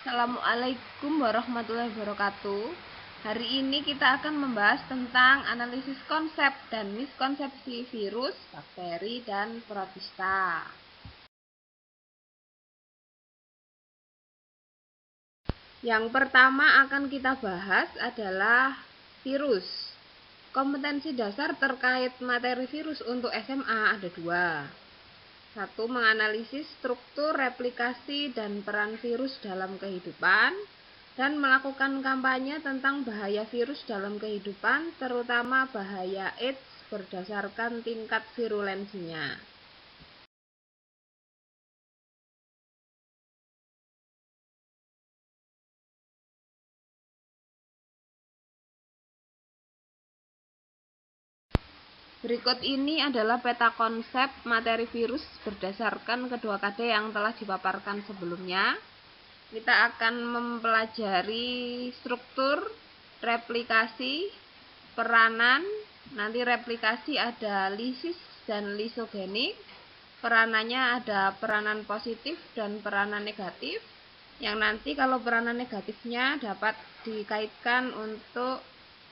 Assalamualaikum warahmatullahi wabarakatuh. Hari ini kita akan membahas tentang analisis konsep dan miskonsepsi virus, bakteri, dan protista. Yang pertama akan kita bahas adalah virus. Kompetensi dasar terkait materi virus untuk SMA ada dua. Satu, menganalisis struktur, replikasi, dan peran virus dalam kehidupan, dan melakukan kampanye tentang bahaya virus dalam kehidupan, terutama bahaya AIDS berdasarkan tingkat virulensinya. Berikut ini adalah peta konsep materi virus berdasarkan kedua KD yang telah dipaparkan sebelumnya. Kita akan mempelajari struktur, replikasi, peranan. Nanti replikasi ada lisis dan lisogenik. Peranannya ada peranan positif dan peranan negatif. Yang nanti kalau peranan negatifnya dapat dikaitkan untuk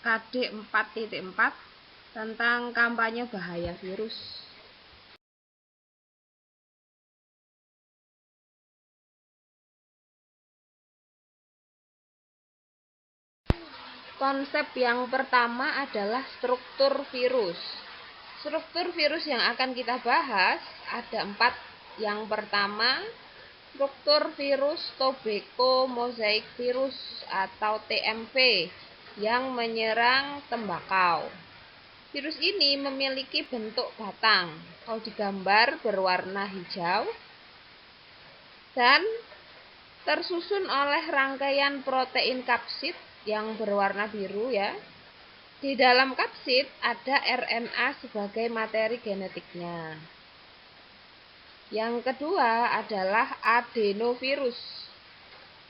KD 4.4 tentang kampanye bahaya virus. Konsep yang pertama adalah struktur virus. Struktur virus yang akan kita bahas ada 4. Yang pertama, struktur virus tobacco mosaic virus atau TMV yang menyerang tembakau. Virus ini memiliki bentuk batang, kalau digambar berwarna hijau, dan tersusun oleh rangkaian protein kapsid yang berwarna biru ya. Di dalam kapsid ada RNA sebagai materi genetiknya. Yang kedua adalah adenovirus.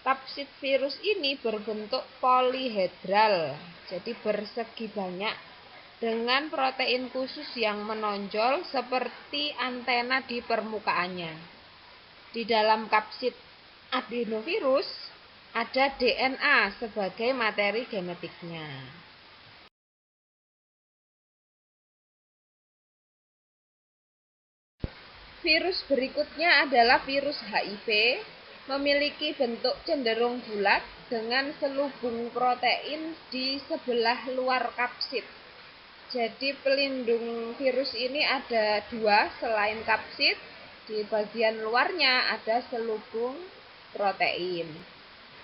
Kapsid virus ini berbentuk polihedral, jadi bersegi banyak dengan protein khusus yang menonjol seperti antena di permukaannya. Di dalam kapsid adenovirus ada DNA sebagai materi genetiknya. Virus berikutnya adalah virus HIV, memiliki bentuk cenderung bulat dengan selubung protein di sebelah luar kapsid. Jadi pelindung virus ini ada dua selain kapsid, di bagian luarnya ada selubung protein.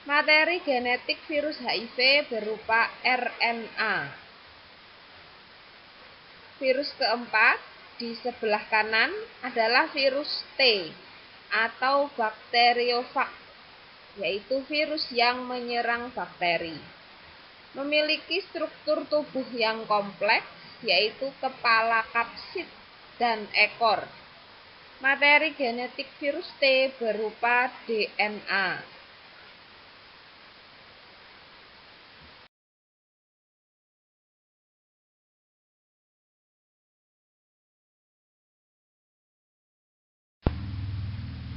Materi genetik virus HIV berupa RNA. Virus keempat di sebelah kanan adalah virus T atau bakteriofag, yaitu virus yang menyerang bakteri. Memiliki struktur tubuh yang kompleks, yaitu kepala kapsid dan ekor. Materi genetik virus T berupa DNA.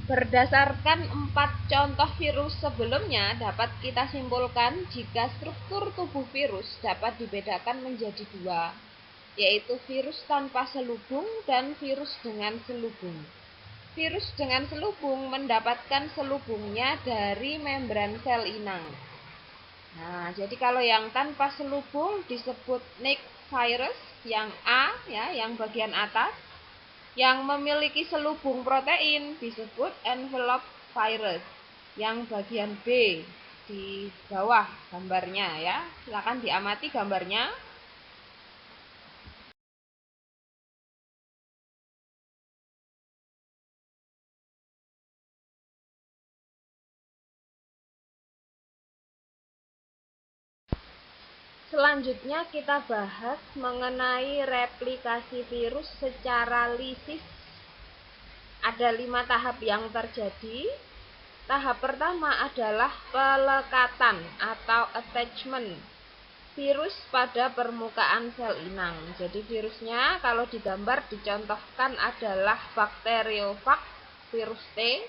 Berdasarkan 4 contoh virus sebelumnya, dapat kita simpulkan jika struktur tubuh virus dapat dibedakan menjadi dua, yaitu virus tanpa selubung dan virus dengan selubung. Virus dengan selubung mendapatkan selubungnya dari membran sel inang. Nah, jadi kalau yang tanpa selubung disebut Nick virus, yang A ya, yang bagian atas. Yang memiliki selubung protein disebut envelope virus, yang bagian B di bawah gambarnya ya. Silakan diamati gambarnya. Selanjutnya kita bahas mengenai replikasi virus secara lisis. Ada 5 tahap yang terjadi. Tahap pertama adalah pelekatan atau attachment virus pada permukaan sel inang. Jadi virusnya kalau digambar dicontohkan adalah bakteriofag virus T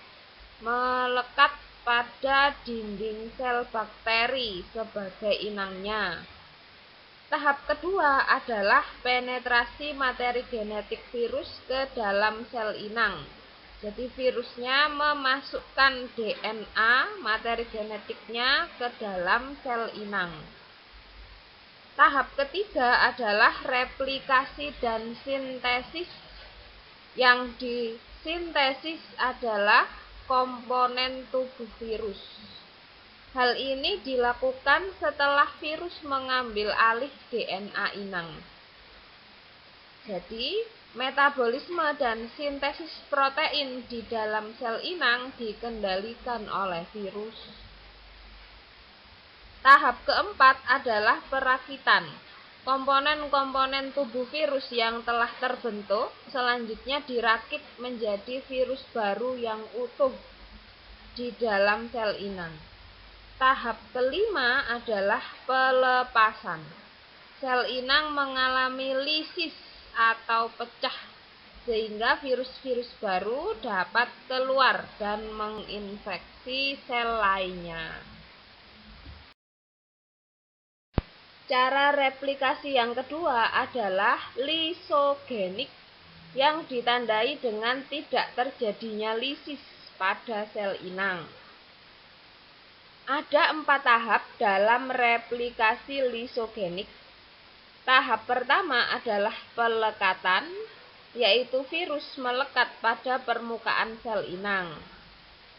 melekat pada pada dinding sel bakteri sebagai inangnya. Tahap kedua adalah penetrasi materi genetik virus ke dalam sel inang. Jadi virusnya memasukkan DNA materi genetiknya ke dalam sel inang. Tahap ketiga adalah replikasi dan sintesis. Yang disintesis adalah komponen tubuh virus. Hal ini dilakukan setelah virus mengambil alih DNA inang. Jadi, metabolisme dan sintesis protein di dalam sel inang dikendalikan oleh virus. Tahap keempat adalah perakitan. Komponen-komponen tubuh virus yang telah terbentuk selanjutnya dirakit menjadi virus baru yang utuh di dalam sel inang. Tahap kelima adalah pelepasan. Sel inang mengalami lisis atau pecah sehingga virus-virus baru dapat keluar dan menginfeksi sel lainnya. Cara replikasi yang kedua adalah lisogenik yang ditandai dengan tidak terjadinya lisis pada sel inang. Ada 4 tahap dalam replikasi lisogenik. Tahap pertama adalah pelekatan, yaitu virus melekat pada permukaan sel inang.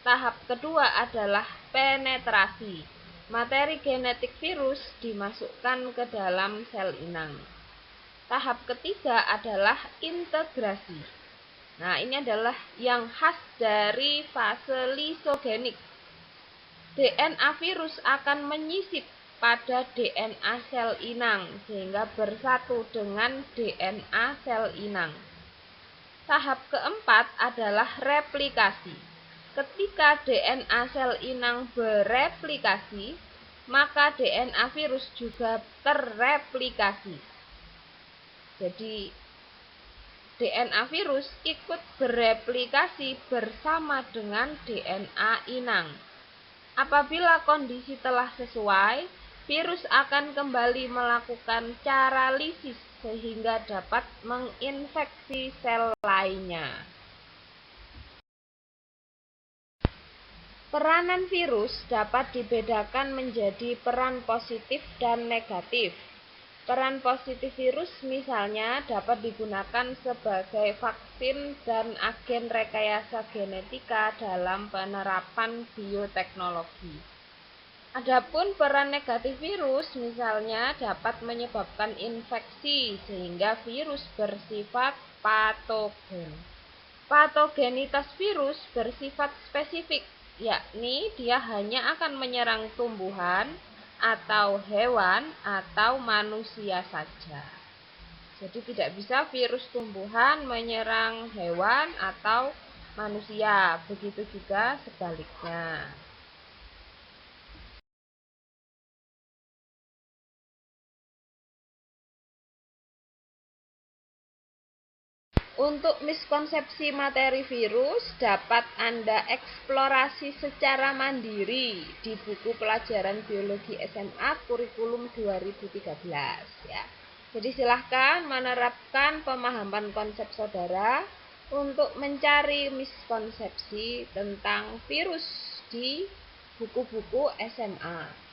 Tahap kedua adalah penetrasi. Materi genetik virus dimasukkan ke dalam sel inang. Tahap ketiga adalah integrasi. Nah, ini adalah yang khas dari fase lisogenik. DNA virus akan menyisip pada DNA sel inang sehingga bersatu dengan DNA sel inang. Tahap keempat adalah replikasi. Ketika DNA sel inang bereplikasi, maka DNA virus juga terreplikasi. Jadi DNA virus ikut bereplikasi bersama dengan DNA inang. Apabila kondisi telah sesuai, virus akan kembali melakukan cara lisis sehingga dapat menginfeksi sel lainnya. Peranan virus dapat dibedakan menjadi peran positif dan negatif. Peran positif virus misalnya dapat digunakan sebagai vaksin dan agen rekayasa genetika dalam penerapan bioteknologi. Adapun peran negatif virus misalnya dapat menyebabkan infeksi sehingga virus bersifat patogen. Patogenitas virus bersifat spesifik, yakni dia hanya akan menyerang tumbuhan atau hewan atau manusia saja. Jadi tidak bisa virus tumbuhan menyerang hewan atau manusia, begitu juga sebaliknya. Untuk miskonsepsi materi virus dapat Anda eksplorasi secara mandiri di buku pelajaran biologi SMA kurikulum 2013 ya. Jadi silahkan menerapkan pemahaman konsep saudara untuk mencari miskonsepsi tentang virus di buku-buku SMA.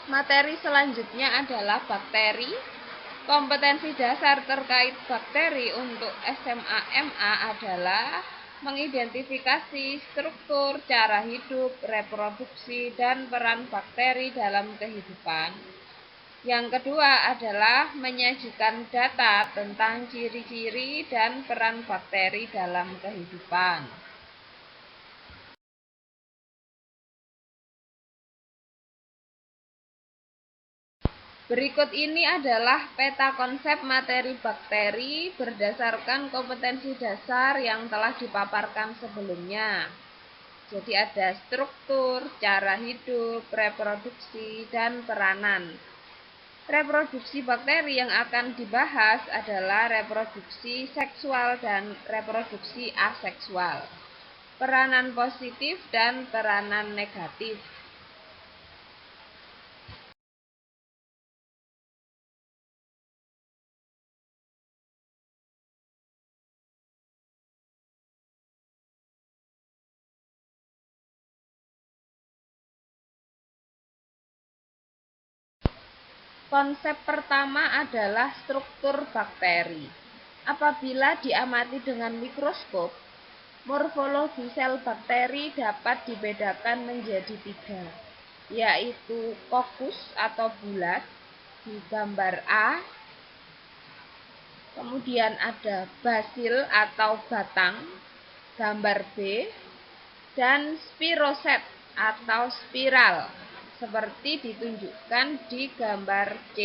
Materi selanjutnya adalah bakteri. Kompetensi dasar terkait bakteri untuk SMA MA adalah mengidentifikasi struktur, cara hidup, reproduksi, dan peran bakteri dalam kehidupan. Yang kedua adalah menyajikan data tentang ciri-ciri dan peran bakteri dalam kehidupan. Berikut ini adalah peta konsep materi bakteri berdasarkan kompetensi dasar yang telah dipaparkan sebelumnya. Jadi ada struktur, cara hidup, reproduksi, dan peranan. Reproduksi bakteri yang akan dibahas adalah reproduksi seksual dan reproduksi aseksual, peranan positif dan peranan negatif. Konsep pertama adalah struktur bakteri. Apabila diamati dengan mikroskop, morfologi sel bakteri dapat dibedakan menjadi 3, yaitu kokus atau bulat di gambar A, kemudian ada basil atau batang, gambar B, dan spiroset atau spiral, seperti ditunjukkan di gambar C.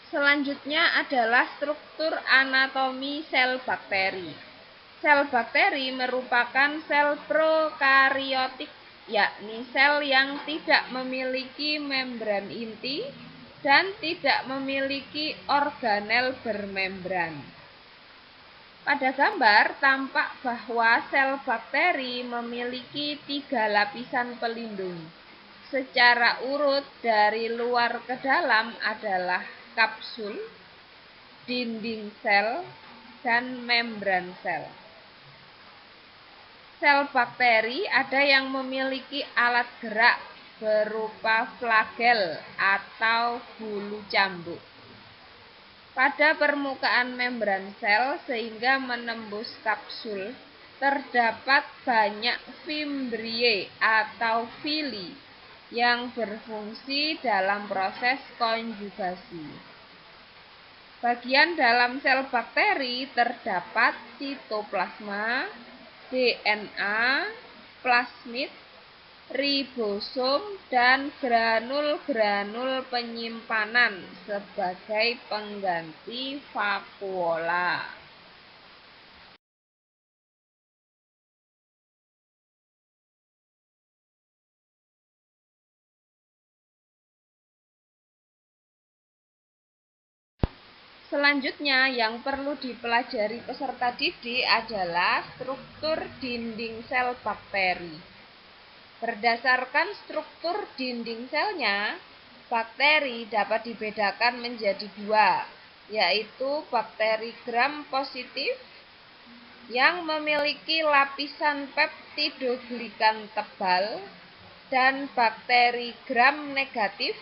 Selanjutnya adalah struktur anatomi sel bakteri. Sel bakteri merupakan sel prokariotik, yakni sel yang tidak memiliki membran inti dan tidak memiliki organel bermembran. Pada gambar tampak bahwa sel bakteri memiliki 3 lapisan pelindung. Secara urut dari luar ke dalam adalah kapsul, dinding sel, dan membran sel. Sel bakteri ada yang memiliki alat gerak berupa flagel atau bulu cambuk pada permukaan membran sel sehingga menembus kapsul. Terdapat banyak fimbriae atau villi yang berfungsi dalam proses konjugasi. Bagian dalam sel bakteri terdapat sitoplasma, DNA, plasmid, ribosom, dan granul-granul penyimpanan sebagai pengganti vakuola. Selanjutnya yang perlu dipelajari peserta didik adalah struktur dinding sel bakteri. Berdasarkan struktur dinding selnya, bakteri dapat dibedakan menjadi 2, yaitu bakteri gram positif yang memiliki lapisan peptidoglikan tebal dan bakteri gram negatif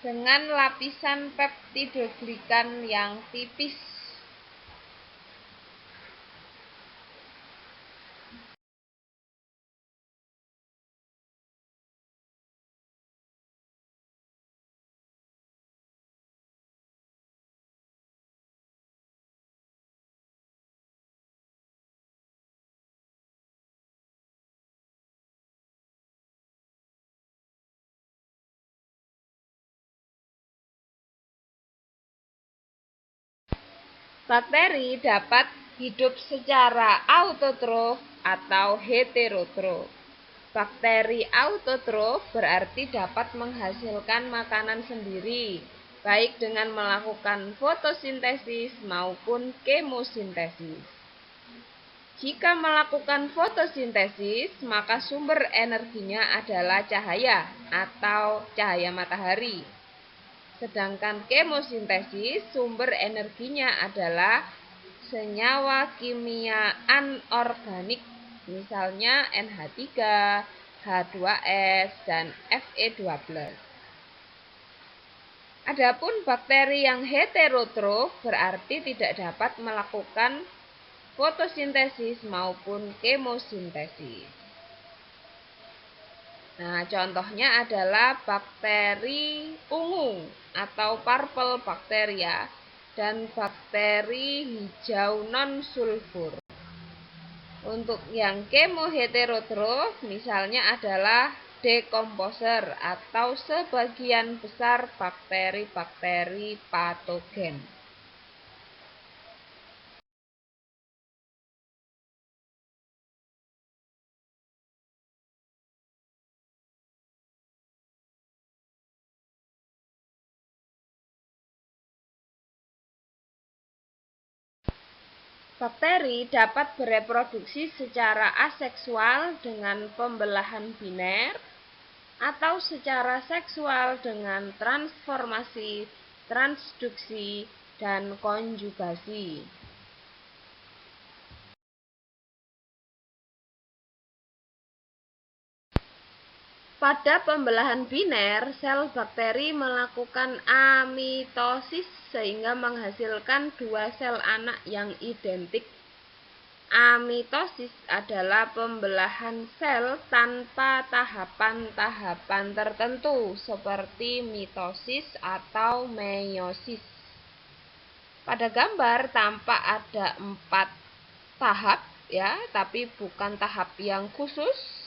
dengan lapisan peptidoglikan yang tipis. Bakteri dapat hidup secara autotrof atau heterotrof. Bakteri autotrof berarti dapat menghasilkan makanan sendiri, baik dengan melakukan fotosintesis maupun kemosintesis. Jika melakukan fotosintesis, maka sumber energinya adalah cahaya atau cahaya matahari. Sedangkan kemosintesis, sumber energinya adalah senyawa kimia anorganik, misalnya NH3, H2S, dan Fe12. Adapun bakteri yang heterotrof berarti tidak dapat melakukan fotosintesis maupun kemosintesis. Nah, contohnya adalah bakteri ungu atau purple bacteria dan bakteri hijau non-sulfur. Untuk yang kemoheterotrof misalnya adalah decomposer atau sebagian besar bakteri-bakteri patogen. Bakteri dapat bereproduksi secara aseksual dengan pembelahan biner atau secara seksual dengan transformasi, transduksi, dan konjugasi. Pada pembelahan biner, sel bakteri melakukan amitosis sehingga menghasilkan dua sel anak yang identik. Amitosis adalah pembelahan sel tanpa tahapan-tahapan tertentu seperti mitosis atau meiosis. Pada gambar tampak ada 4 tahap ya, tapi bukan tahap yang khusus.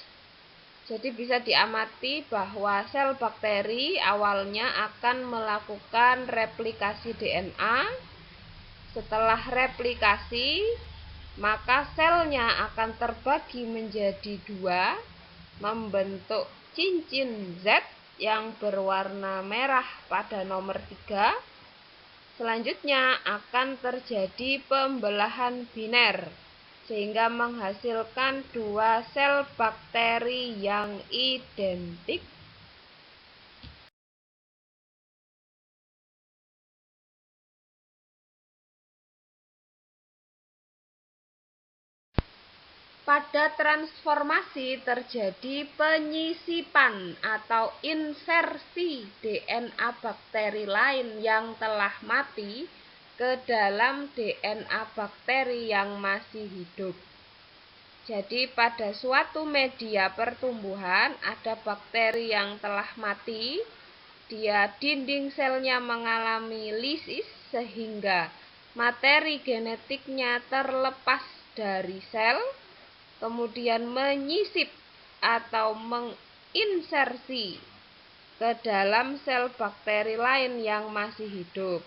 Jadi bisa diamati bahwa sel bakteri awalnya akan melakukan replikasi DNA. Setelah replikasi, maka selnya akan terbagi menjadi 2, membentuk cincin Z yang berwarna merah pada nomor 3. Selanjutnya akan terjadi pembelahan biner, sehingga menghasilkan 2 sel bakteri yang identik. Pada transformasi terjadi penyisipan atau insersi DNA bakteri lain yang telah mati ke dalam DNA bakteri yang masih hidup. Jadi pada suatu media pertumbuhan ada bakteri yang telah mati, dinding selnya mengalami lisis sehingga materi genetiknya terlepas dari sel, kemudian menyisip atau menginsersi ke dalam sel bakteri lain yang masih hidup.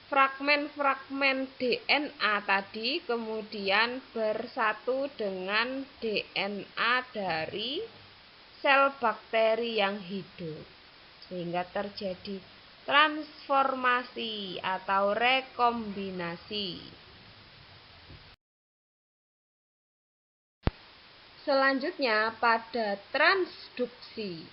Fragmen-fragmen DNA tadi kemudian bersatu dengan DNA dari sel bakteri yang hidup, sehingga terjadi transformasi atau rekombinasi. Selanjutnya, pada transduksi,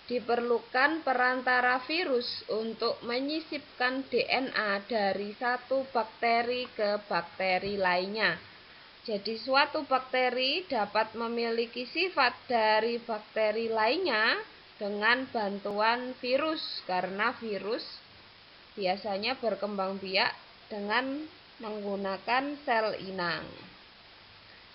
diperlukan perantara virus untuk menyisipkan DNA dari satu bakteri ke bakteri lainnya. Jadi suatu bakteri dapat memiliki sifat dari bakteri lainnya dengan bantuan virus, karena virus biasanya berkembang biak dengan menggunakan sel inang.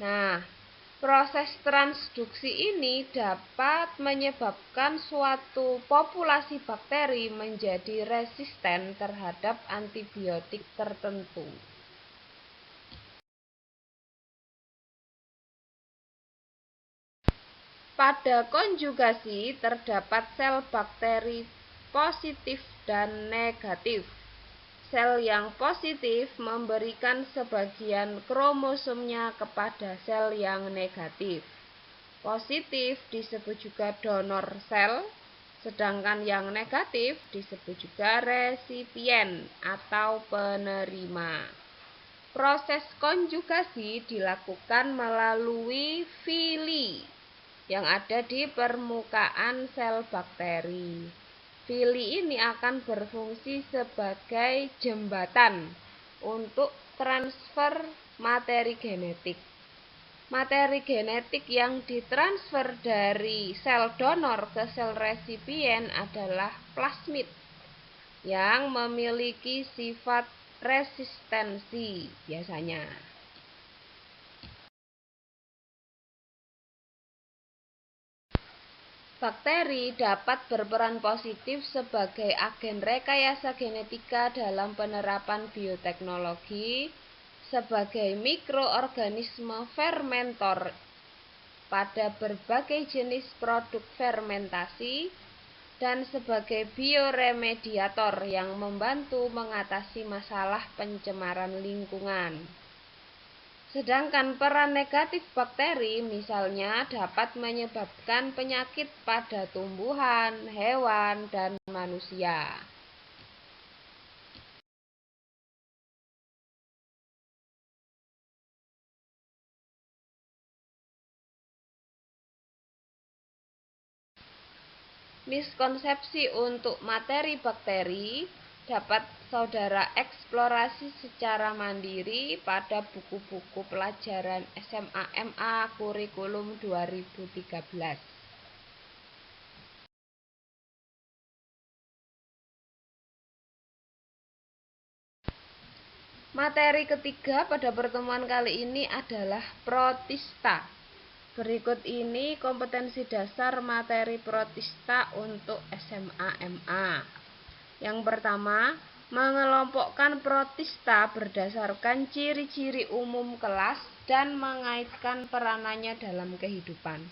Nah, proses transduksi ini dapat menyebabkan suatu populasi bakteri menjadi resisten terhadap antibiotik tertentu. Pada konjugasi terdapat sel bakteri positif dan negatif. Sel yang positif memberikan sebagian kromosomnya kepada sel yang negatif. Positif disebut juga donor sel, sedangkan yang negatif disebut juga resipien atau penerima. Proses konjugasi dilakukan melalui fili yang ada di permukaan sel bakteri. Fili ini akan berfungsi sebagai jembatan untuk transfer materi genetik. Materi genetik yang ditransfer dari sel donor ke sel resipien adalah plasmid yang memiliki sifat resistensi biasanya. Bakteri dapat berperan positif sebagai agen rekayasa genetika dalam penerapan bioteknologi, sebagai mikroorganisme fermentor pada berbagai jenis produk fermentasi, dan sebagai bioremediator yang membantu mengatasi masalah pencemaran lingkungan. Sedangkan peran negatif bakteri misalnya dapat menyebabkan penyakit pada tumbuhan, hewan, dan manusia. Miskonsepsi untuk materi bakteri dapat saudara eksplorasi secara mandiri pada buku-buku pelajaran SMA MA Kurikulum 2013. Materi ketiga pada pertemuan kali ini adalah protista. Berikut ini kompetensi dasar materi protista untuk SMA MA. Yang pertama, mengelompokkan protista berdasarkan ciri-ciri umum kelas dan mengaitkan peranannya dalam kehidupan.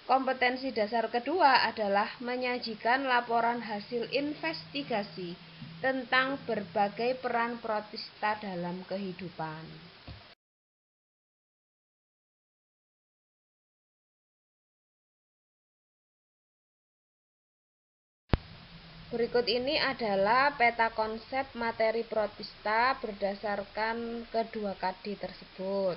Kompetensi dasar kedua adalah menyajikan laporan hasil investigasi tentang berbagai peran protista dalam kehidupan. Berikut ini adalah peta konsep materi protista berdasarkan kedua kadi tersebut.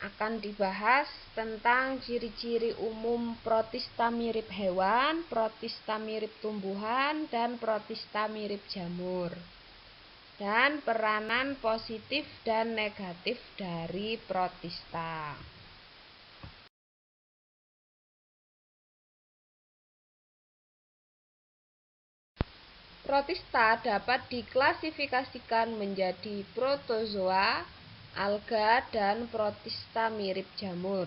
Akan dibahas tentang ciri-ciri umum protista mirip hewan, protista mirip tumbuhan, dan protista mirip jamur. Dan peranan positif dan negatif dari protista. Protista dapat diklasifikasikan menjadi protozoa, alga, dan protista mirip jamur.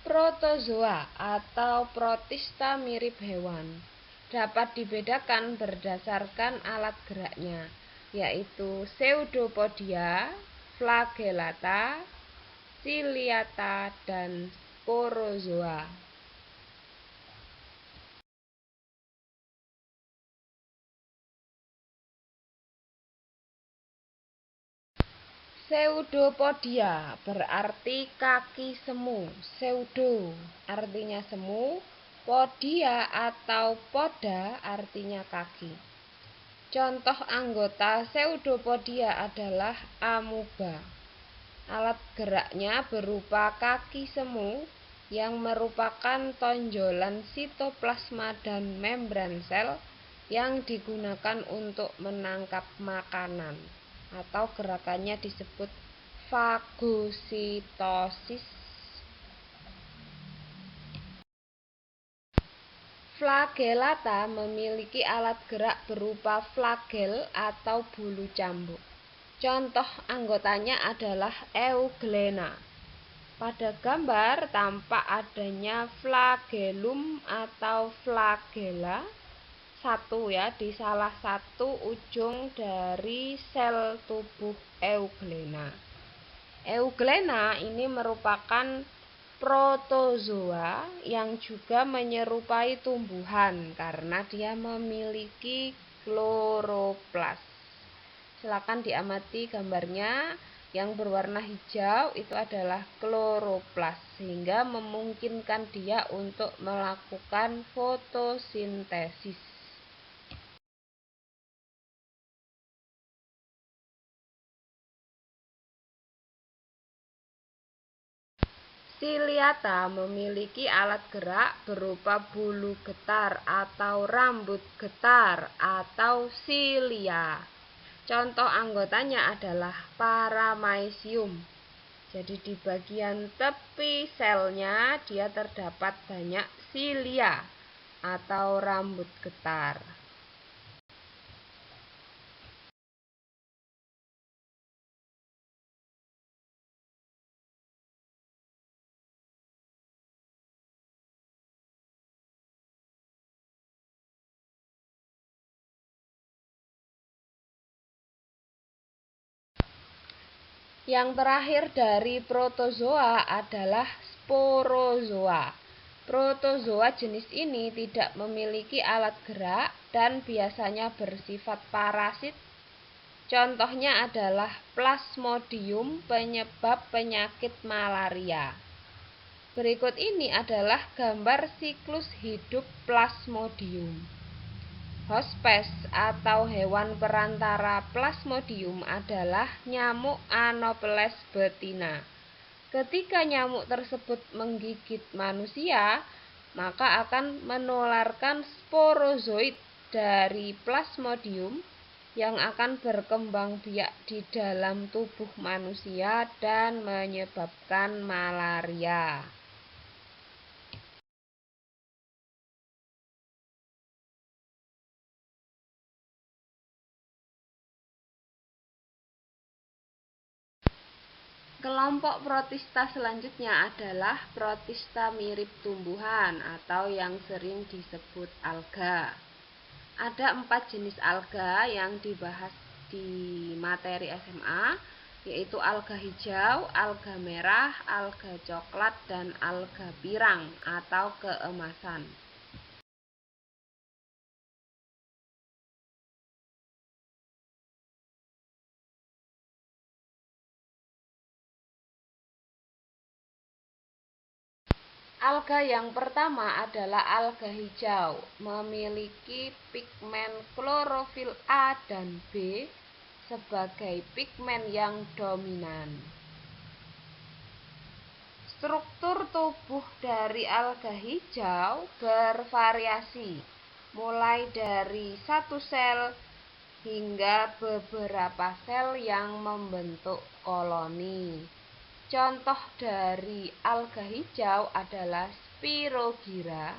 Protozoa atau protista mirip hewan dapat dibedakan berdasarkan alat geraknya, yaitu Pseudopodia, Flagellata, Ciliata, dan Sporozoa. Pseudopodia berarti kaki semu, pseudo artinya semu, podia atau poda artinya kaki. Contoh anggota pseudopodia adalah amuba. Alat geraknya berupa kaki semu yang merupakan tonjolan sitoplasma dan membran sel yang digunakan untuk menangkap makanan, atau gerakannya disebut fagositosis. Flagellata memiliki alat gerak berupa flagel atau bulu cambuk. Contoh anggotanya adalah Euglena. Pada gambar tampak adanya flagellum atau flagella satu di salah satu ujung dari sel tubuh Euglena. Euglena ini merupakan protozoa yang juga menyerupai tumbuhan karena dia memiliki kloroplas. Silakan diamati gambarnya. Yang berwarna hijau itu adalah kloroplas, sehingga memungkinkan dia untuk melakukan fotosintesis. Ciliata memiliki alat gerak berupa bulu getar atau rambut getar atau silia. Contoh anggotanya adalah Paramecium. Jadi di bagian tepi selnya dia terdapat banyak silia atau rambut getar. Yang terakhir dari protozoa adalah sporozoa. Protozoa jenis ini tidak memiliki alat gerak dan biasanya bersifat parasit. Contohnya adalah Plasmodium, penyebab penyakit malaria. Berikut ini adalah gambar siklus hidup Plasmodium. Hospes atau hewan perantara Plasmodium adalah nyamuk Anopheles betina. Ketika nyamuk tersebut menggigit manusia, maka akan menularkan sporozoid dari Plasmodium yang akan berkembang biak di dalam tubuh manusia dan menyebabkan malaria. Kelompok protista selanjutnya adalah protista mirip tumbuhan atau yang sering disebut alga. Ada 4 jenis alga yang dibahas di materi SMA, yaitu alga hijau, alga merah, alga coklat, dan alga pirang atau keemasan. Alga yang pertama adalah alga hijau, memiliki pigmen klorofil A dan B sebagai pigmen yang dominan. Struktur tubuh dari alga hijau bervariasi, mulai dari satu sel hingga beberapa sel yang membentuk koloni. Contoh dari alga hijau adalah Spirogyra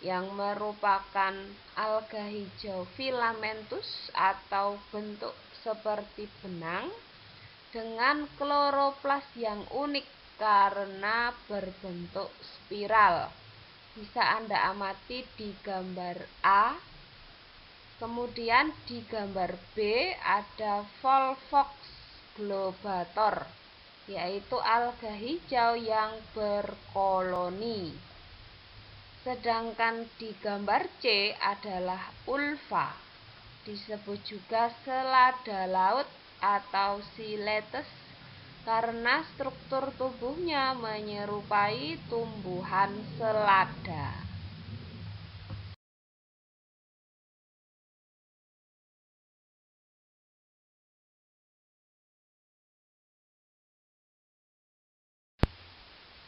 yang merupakan alga hijau filamentus atau bentuk seperti benang dengan kloroplas yang unik karena berbentuk spiral. Bisa Anda amati di gambar A. Kemudian di gambar B ada Volvox globator, yaitu alga hijau yang berkoloni. Sedangkan di gambar C adalah ulva, disebut juga selada laut atau siletes karena struktur tubuhnya menyerupai tumbuhan selada.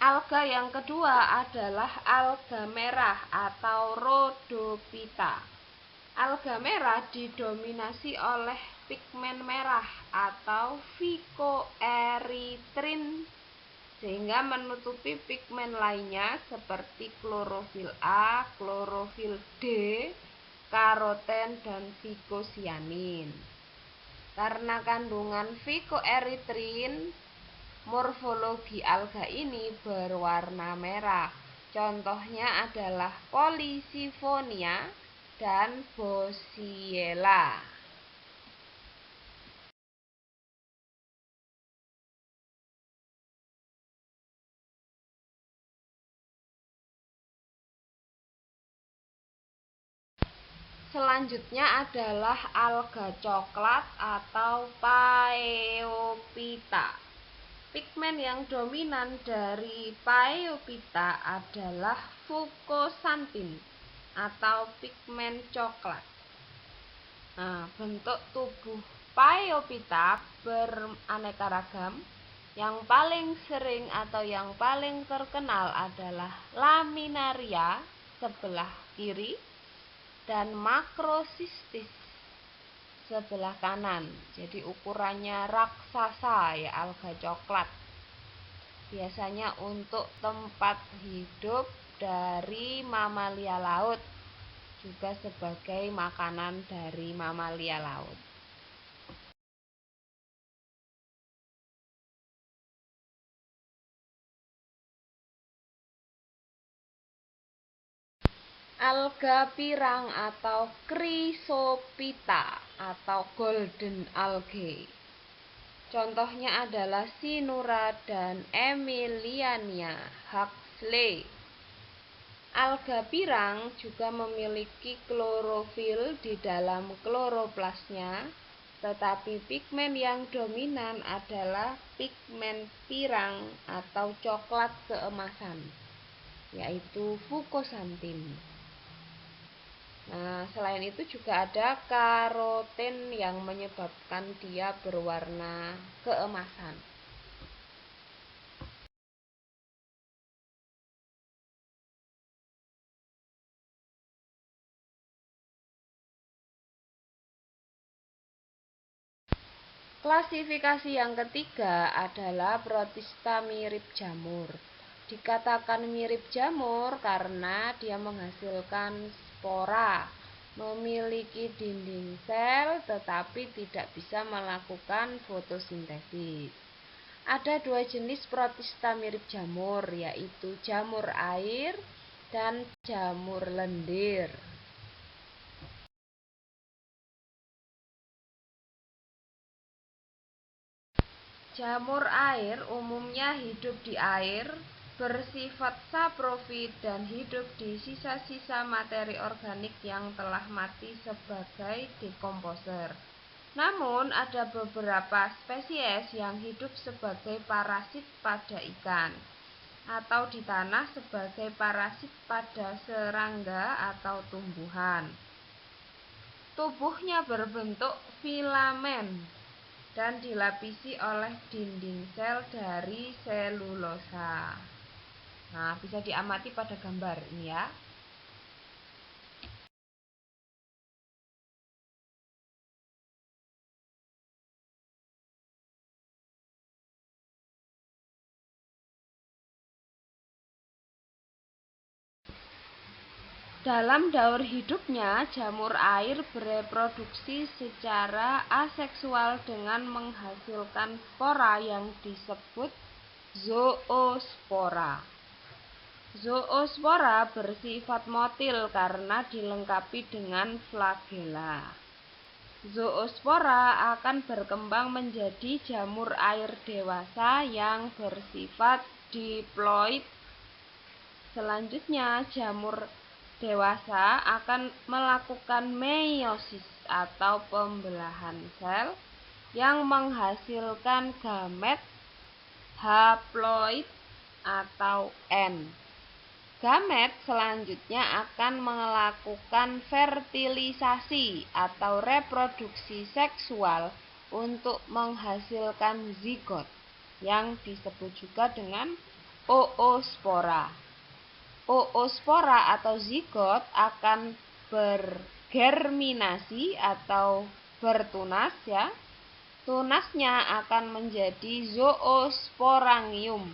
Alga yang kedua adalah alga merah atau Rhodophyta. Alga merah didominasi oleh pigmen merah atau phycoerythrin sehingga menutupi pigmen lainnya seperti klorofil A, klorofil D, karoten, dan phycocyanin. Karena kandungan phycoerythrin, morfologi alga ini berwarna merah. Contohnya adalah Policifonia dan Boswellia. Selanjutnya adalah alga coklat atau Phaeophyta. Pigmen yang dominan dari Phaeophyta adalah fucoxanthin atau pigmen coklat. Nah, bentuk tubuh Phaeophyta beraneka ragam. Yang paling sering atau yang paling terkenal adalah laminaria sebelah kiri dan makrocystis sebelah kanan. Jadi ukurannya raksasa ya, alga coklat. Biasanya untuk tempat hidup dari mamalia laut, juga sebagai makanan dari mamalia laut. Alga pirang atau Chrysophyta atau golden algae. Contohnya adalah Cynura dan Emiliania Huxley. Alga pirang juga memiliki klorofil di dalam kloroplasnya, tetapi pigmen yang dominan adalah pigmen pirang atau coklat keemasan, yaitu fucoxanthin. Selain itu juga ada karoten yang menyebabkan dia berwarna keemasan. Klasifikasi yang ketiga adalah protista mirip jamur. Dikatakan mirip jamur karena dia menghasilkan spora, memiliki dinding sel tetapi tidak bisa melakukan fotosintesis. Ada dua jenis protista mirip jamur, yaitu jamur air dan jamur lendir. Jamur air umumnya hidup di air, bersifat saprofit dan hidup di sisa-sisa materi organik yang telah mati sebagai dekomposer. Namun, ada beberapa spesies yang hidup sebagai parasit pada ikan, atau di tanah sebagai parasit pada serangga atau tumbuhan. Tubuhnya berbentuk filamen dan dilapisi oleh dinding sel dari selulosa. Bisa diamati pada gambar ini ya. Dalam daur hidupnya, jamur air bereproduksi secara aseksual dengan menghasilkan spora yang disebut zoospora. Zoospora bersifat motil karena dilengkapi dengan flagela. Zoospora akan berkembang menjadi jamur air dewasa yang bersifat diploid. Selanjutnya, jamur dewasa akan melakukan meiosis atau pembelahan sel yang menghasilkan gamet haploid atau N. Gamet selanjutnya akan melakukan fertilisasi atau reproduksi seksual untuk menghasilkan zigot yang disebut juga dengan oospora. Oospora atau zigot akan bergerminasi atau bertunas ya. Tunasnya akan menjadi zoosporangium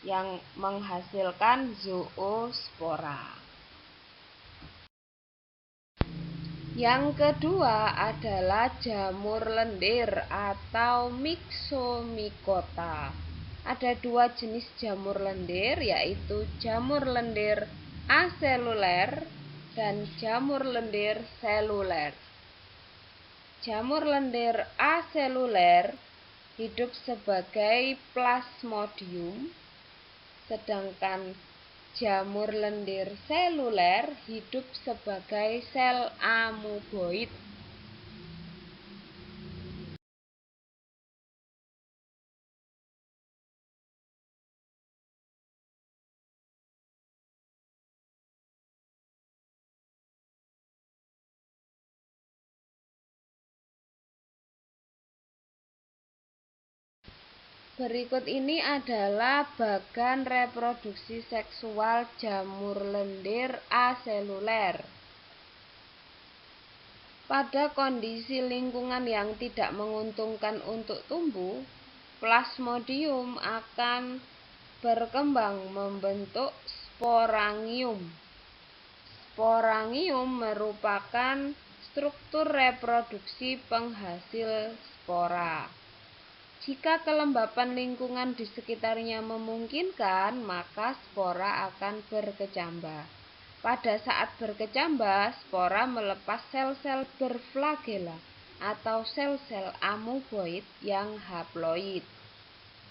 yang menghasilkan zoospora. Yang kedua adalah jamur lendir atau Myxomicota. Ada dua jenis jamur lendir, yaitu jamur lendir aseluler dan jamur lendir seluler. Jamur lendir aseluler hidup sebagai plasmodium, sedangkan jamur lendir seluler hidup sebagai sel amuboid. Berikut ini adalah bagan reproduksi seksual jamur lendir aseluler. Pada kondisi lingkungan yang tidak menguntungkan untuk tumbuh, plasmodium akan berkembang membentuk sporangium. Sporangium merupakan struktur reproduksi penghasil spora. Jika kelembapan lingkungan di sekitarnya memungkinkan, maka spora akan berkecambah. Pada saat berkecambah, spora melepas sel-sel berflagela atau sel-sel amuboid yang haploid.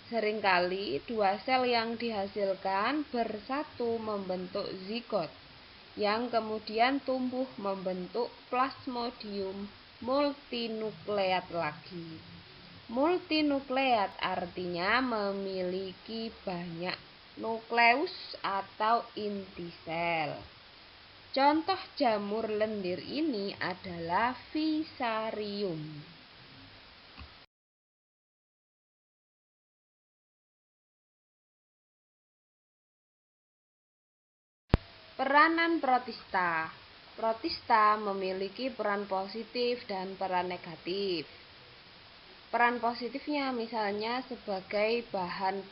Seringkali dua sel yang dihasilkan bersatu membentuk zigot, yang kemudian tumbuh membentuk plasmodium multinukleat lagi. Multinukleat artinya memiliki banyak nukleus atau inti sel. Contoh jamur lendir ini adalah Fusarium. Peranan protista. Protista memiliki peran positif dan peran negatif. Peran positifnya misalnya sebagai bahan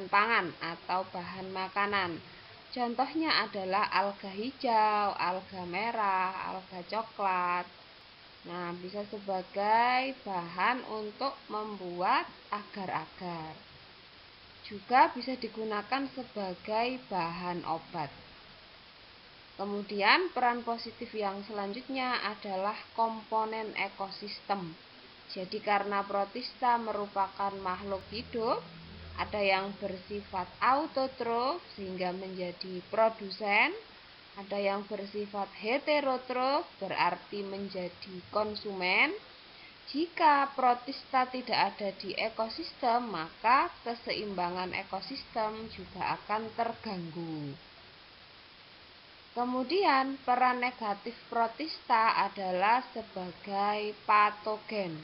pangan atau bahan makanan. Contohnya adalah alga hijau, alga merah, alga coklat. Nah, bisa sebagai bahan untuk membuat agar-agar. Juga bisa digunakan sebagai bahan obat. Kemudian peran positif yang selanjutnya adalah komponen ekosistem. Jadi karena protista merupakan makhluk hidup, ada yang bersifat autotrof sehingga menjadi produsen, ada yang bersifat heterotrof berarti menjadi konsumen. Jika protista tidak ada di ekosistem, maka keseimbangan ekosistem juga akan terganggu. Kemudian peran negatif protista adalah sebagai patogen.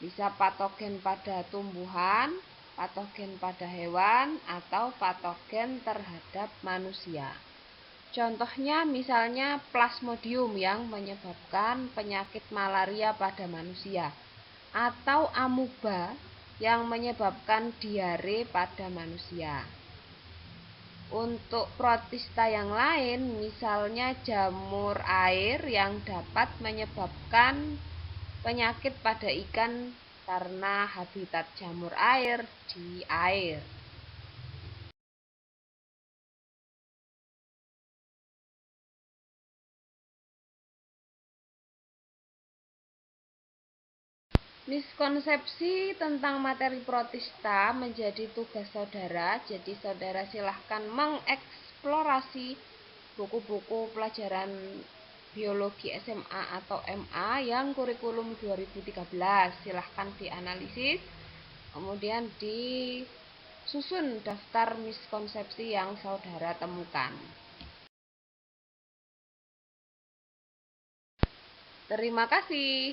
Bisa patogen pada tumbuhan, patogen pada hewan, atau patogen terhadap manusia. Contohnya misalnya Plasmodium yang menyebabkan penyakit malaria pada manusia, atau amuba yang menyebabkan diare pada manusia. Untuk protista yang lain, misalnya jamur air yang dapat menyebabkan penyakit pada ikan karena habitat jamur air di air. Miskonsepsi tentang materi protista menjadi tugas saudara. Jadi saudara silahkan mengeksplorasi buku-buku pelajaran biologi SMA atau MA yang kurikulum 2013. Silahkan dianalisis, kemudian disusun daftar miskonsepsi yang saudara temukan. Terima kasih.